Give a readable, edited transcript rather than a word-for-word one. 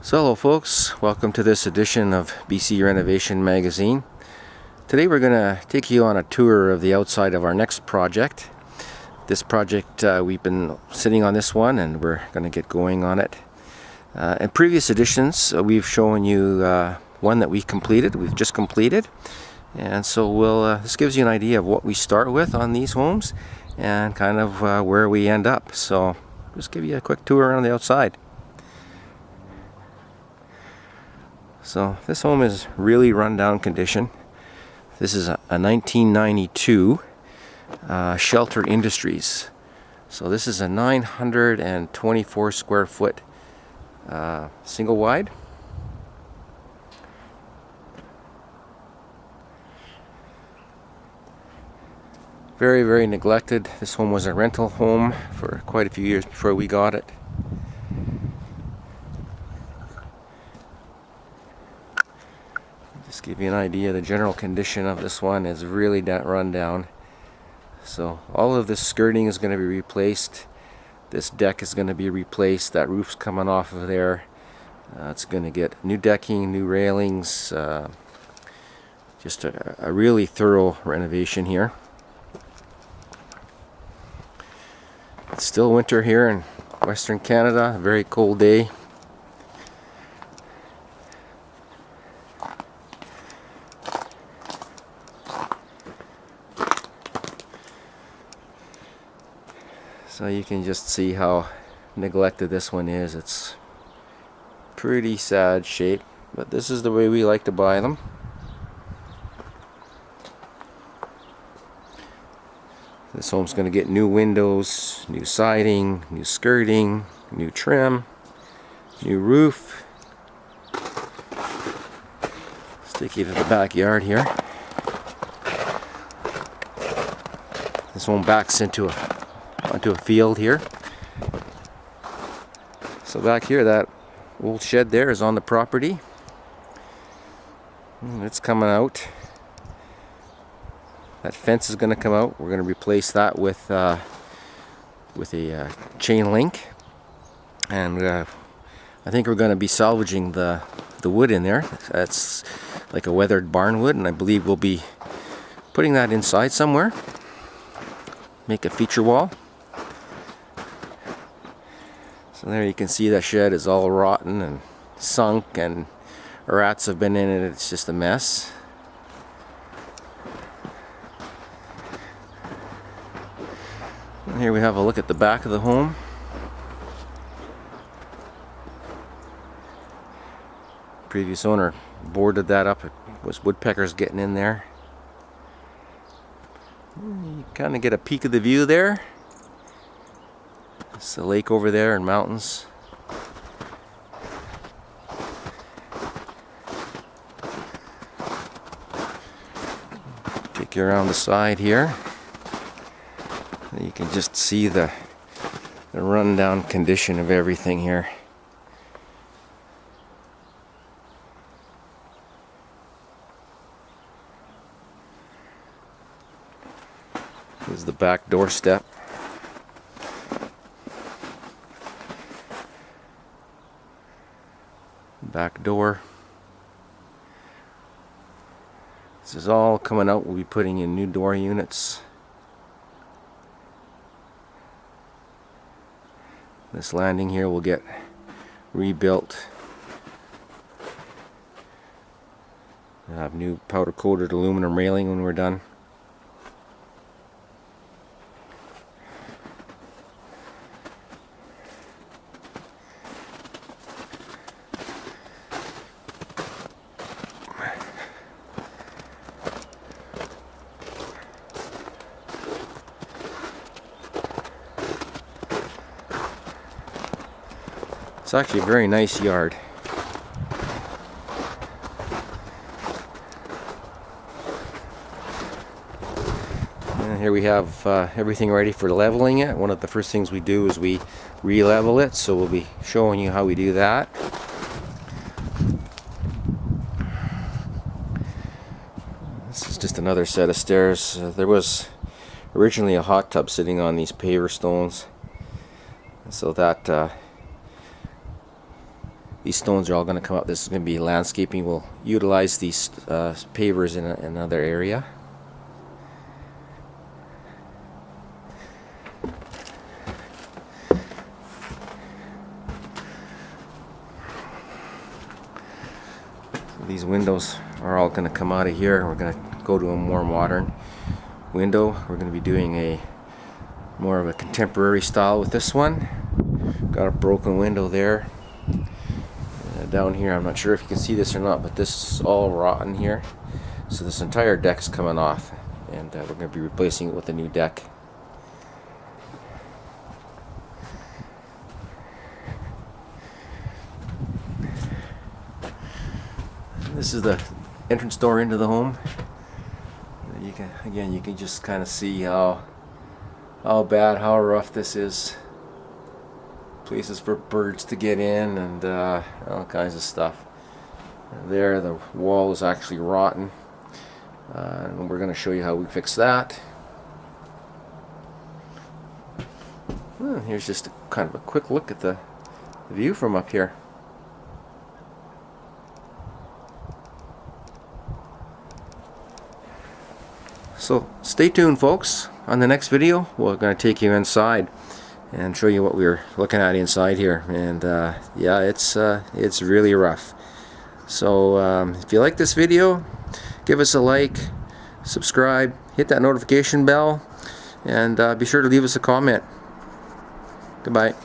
So hello folks, welcome to this edition of BC Renovation Magazine. Today we're going to take you on a tour of the outside of our next project. This project, we've been sitting on this one and we're going to get going on it. In previous editions we've shown you one that we've just completed. And so this gives you an idea of what we start with on these homes and kind of where we end up. So just give you a quick tour around the outside. So this home is really run-down condition. This is a 1992 Shelter Industries. So this is a 924 square foot single wide. Very, very neglected. This home was a rental home for quite a few years before we got it. Just give you an idea, the general condition of this one is really run down. So all of this skirting is going to be replaced. This deck is going to be replaced. That roof's coming off of there. It's going to get new decking, new railings. Just a really thorough renovation here. It's still winter here in Western Canada. A very cold day. So you can just see how neglected this one is. It's pretty sad shape, but this is the way we like to buy them. This home's going to get new windows, new siding, new skirting, new trim, new roof. Let's take you to the backyard here. This one backs onto a field here. So back here, that old shed there is on the property. It's coming out. That fence is going to come out. We're going to replace that with a chain link, and I think we're going to be salvaging the wood in there. That's like a weathered barn wood, and I believe we'll be putting that inside somewhere. Make a feature wall. So there you can see that shed is all rotten and sunk, and rats have been in it. It's just a mess. And here we have a look at the back of the home. Previous owner boarded that up. It was woodpeckers getting in there. You kind of get a peek of the view there. It's the lake over there and mountains. Take you around the side here. You can just see the run-down condition of everything here. Here's the back doorstep. Back door. This is all coming out. We'll be putting in new door units. This landing here will get rebuilt. We'll have new powder coated aluminum railing when we're done. It's actually a very nice yard. And here we have everything ready for leveling it. One of the first things we do is we re-level it, so we'll be showing you how we do that. This is just another set of stairs. There was originally a hot tub sitting on these paver stones, so that These stones are all going to come up. This is going to be landscaping. We'll utilize these pavers in another area. These windows are all going to come out of here. We're going to go to a more modern window. We're going to be doing a more of a contemporary style with this one. Got a broken window there. Down here, I'm not sure if you can see this or not, but this is all rotten here. So this entire deck's coming off, and we're going to be replacing it with a new deck. This is the entrance door into the home. You can just kind of see how bad, how rough this is. Places for birds to get in and all kinds of stuff. There, the wall is actually rotten, and we're going to show you how we fix that. Here's just kind of a quick look at the view from up here. So stay tuned, folks. On the next video, we're going to take you inside and show you what we're looking at inside here. And yeah, it's really rough. So if you like this video, give us a like, subscribe, hit that notification bell, and be sure to leave us a comment. Goodbye.